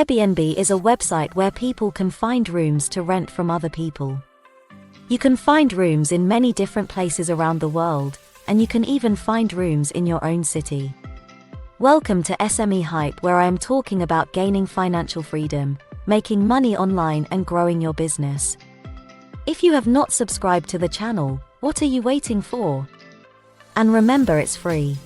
Airbnb is a website where people can find rooms to rent from other people. You can find rooms in many different places around the world, and you can even find rooms in your own city. Welcome to SME-Hype, where I am talking about gaining financial freedom, making money online and growing your business. If you have not subscribed to the channel, what are you waiting for? And remember, it's free.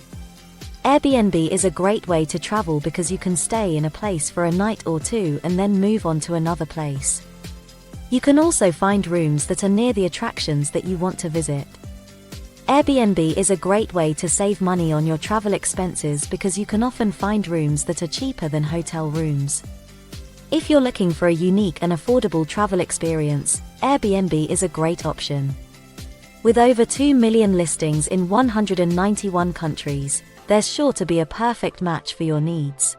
Airbnb is a great way to travel because you can stay in a place for a night or two and then move on to another place. You can also find rooms that are near the attractions that you want to visit. Airbnb is a great way to save money on your travel expenses because you can often find rooms that are cheaper than hotel rooms. If you're looking for a unique and affordable travel experience, Airbnb is a great option. With over 2 million listings in 191 countries, there's sure to be a perfect match for your needs.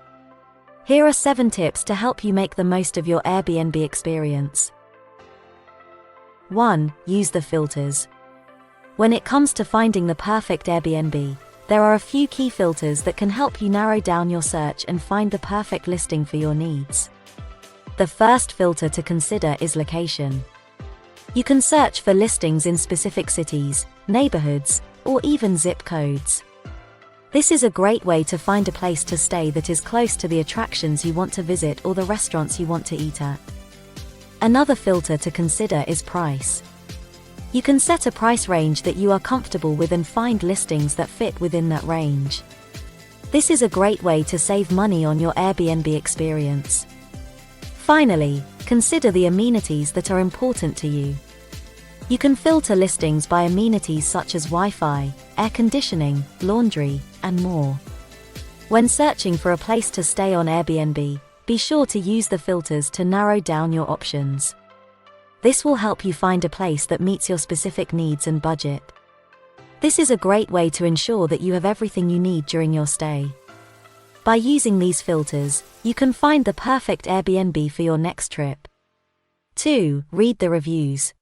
Here are 7 tips to help you make the most of your Airbnb experience. 1. Use the filters. When it comes to finding the perfect Airbnb, there are a few key filters that can help you narrow down your search and find the perfect listing for your needs. The first filter to consider is location. You can search for listings in specific cities, neighborhoods, or even zip codes. This is a great way to find a place to stay that is close to the attractions you want to visit or the restaurants you want to eat at. Another filter to consider is price. You can set a price range that you are comfortable with and find listings that fit within that range. This is a great way to save money on your Airbnb experience. Finally, consider the amenities that are important to you. You can filter listings by amenities such as Wi-Fi, air conditioning, laundry, and more. When searching for a place to stay on Airbnb, be sure to use the filters to narrow down your options. This will help you find a place that meets your specific needs and budget. This is a great way to ensure that you have everything you need during your stay. By using these filters, you can find the perfect Airbnb for your next trip. 2. Read the reviews.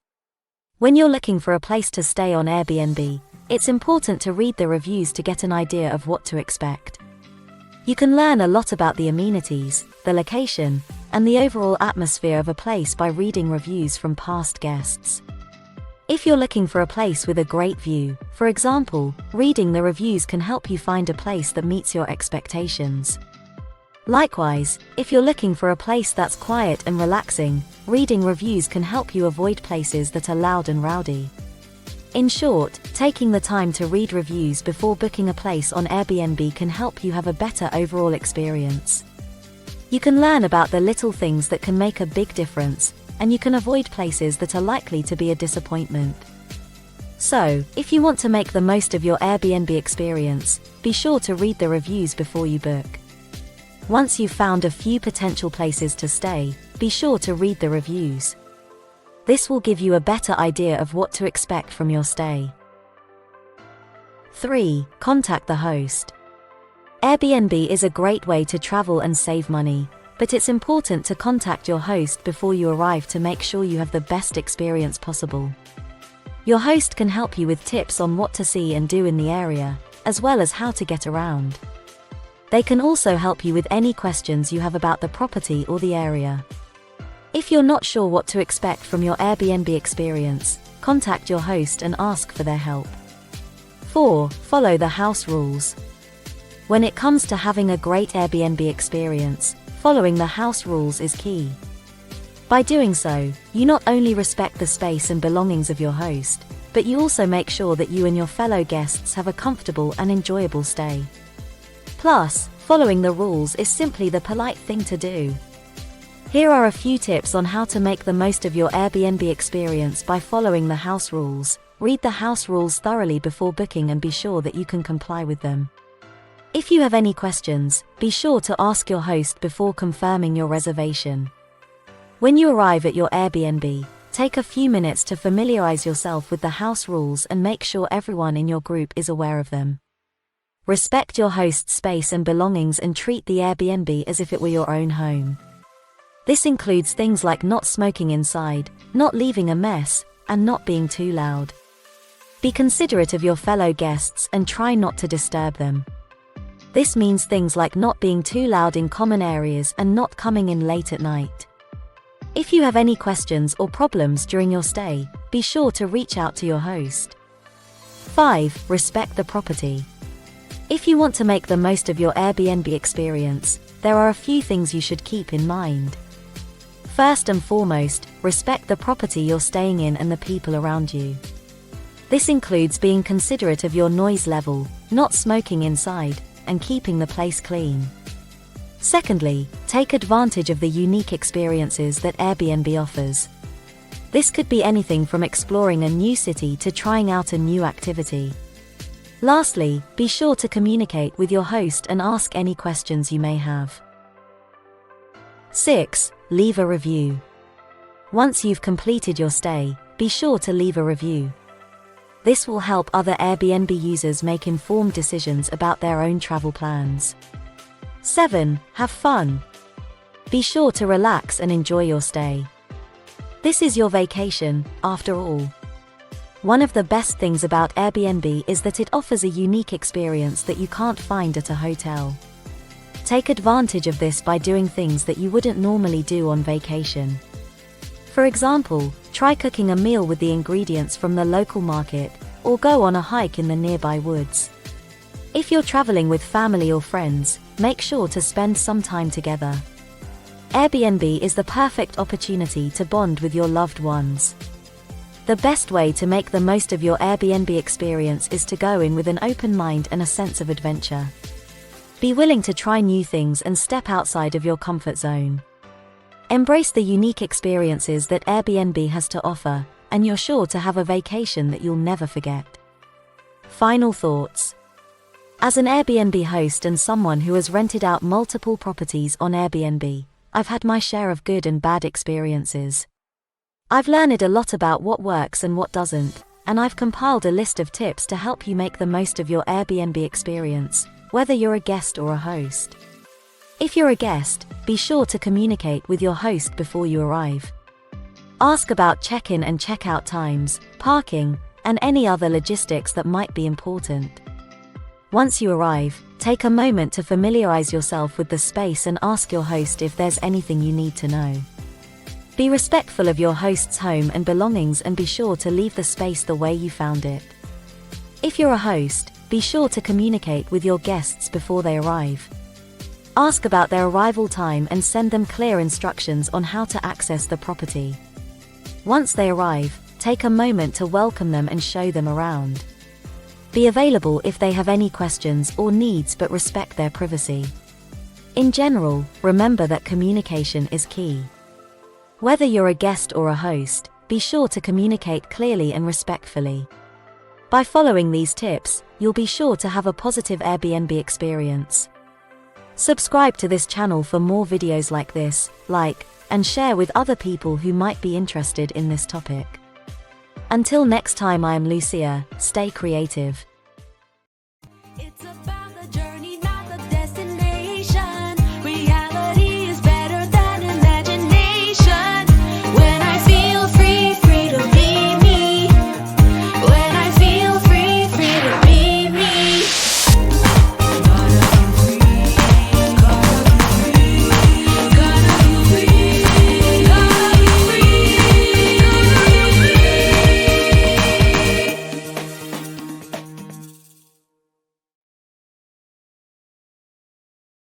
When you're looking for a place to stay on Airbnb, it's important to read the reviews to get an idea of what to expect. You can learn a lot about the amenities, the location, and the overall atmosphere of a place by reading reviews from past guests. If you're looking for a place with a great view, for example, reading the reviews can help you find a place that meets your expectations. Likewise, if you're looking for a place that's quiet and relaxing, reading reviews can help you avoid places that are loud and rowdy. In short, taking the time to read reviews before booking a place on Airbnb can help you have a better overall experience. You can learn about the little things that can make a big difference, and you can avoid places that are likely to be a disappointment. So, if you want to make the most of your Airbnb experience, be sure to read the reviews before you book. Once you've found a few potential places to stay, be sure to read the reviews. This will give you a better idea of what to expect from your stay. 3. Contact the host. Airbnb is a great way to travel and save money, but it's important to contact your host before you arrive to make sure you have the best experience possible. Your host can help you with tips on what to see and do in the area, as well as how to get around. They can also help you with any questions you have about the property or the area. If you're not sure what to expect from your Airbnb experience, contact your host and ask for their help. 4. Follow the house rules. When it comes to having a great Airbnb experience, following the house rules is key. By doing so, you not only respect the space and belongings of your host, but you also make sure that you and your fellow guests have a comfortable and enjoyable stay. Plus, following the rules is simply the polite thing to do. Here are a few tips on how to make the most of your Airbnb experience by following the house rules. Read the house rules thoroughly before booking and be sure that you can comply with them. If you have any questions, be sure to ask your host before confirming your reservation. When you arrive at your Airbnb, take a few minutes to familiarize yourself with the house rules and make sure everyone in your group is aware of them. Respect your host's space and belongings and treat the Airbnb as if it were your own home. This includes things like not smoking inside, not leaving a mess, and not being too loud. Be considerate of your fellow guests and try not to disturb them. This means things like not being too loud in common areas and not coming in late at night. If you have any questions or problems during your stay, be sure to reach out to your host. 5. Respect the property. If you want to make the most of your Airbnb experience, there are a few things you should keep in mind. First and foremost, respect the property you're staying in and the people around you. This includes being considerate of your noise level, not smoking inside, and keeping the place clean. Secondly, take advantage of the unique experiences that Airbnb offers. This could be anything from exploring a new city to trying out a new activity. Lastly, be sure to communicate with your host and ask any questions you may have. 6. Leave a review. Once you've completed your stay, be sure to leave a review. This will help other Airbnb users make informed decisions about their own travel plans. 7. Have fun. Be sure to relax and enjoy your stay. This is your vacation, after all. One of the best things about Airbnb is that it offers a unique experience that you can't find at a hotel. Take advantage of this by doing things that you wouldn't normally do on vacation. For example, try cooking a meal with the ingredients from the local market, or go on a hike in the nearby woods. If you're traveling with family or friends, make sure to spend some time together. Airbnb is the perfect opportunity to bond with your loved ones. The best way to make the most of your Airbnb experience is to go in with an open mind and a sense of adventure. Be willing to try new things and step outside of your comfort zone. Embrace the unique experiences that Airbnb has to offer, and you're sure to have a vacation that you'll never forget. Final thoughts. As an Airbnb host and someone who has rented out multiple properties on Airbnb, I've had my share of good and bad experiences. I've learned a lot about what works and what doesn't, and I've compiled a list of tips to help you make the most of your Airbnb experience, whether you're a guest or a host. If you're a guest, be sure to communicate with your host before you arrive. Ask about check-in and check-out times, parking, and any other logistics that might be important. Once you arrive, take a moment to familiarize yourself with the space and ask your host if there's anything you need to know. Be respectful of your host's home and belongings and be sure to leave the space the way you found it. If you're a host, be sure to communicate with your guests before they arrive. Ask about their arrival time and send them clear instructions on how to access the property. Once they arrive, take a moment to welcome them and show them around. Be available if they have any questions or needs, but respect their privacy. In general, remember that communication is key. Whether you're a guest or a host, be sure to communicate clearly and respectfully. By following these tips, you'll be sure to have a positive Airbnb experience. Subscribe to this channel for more videos like this, like, and share with other people who might be interested in this topic. Until next time, I am Lucia, stay creative. It's about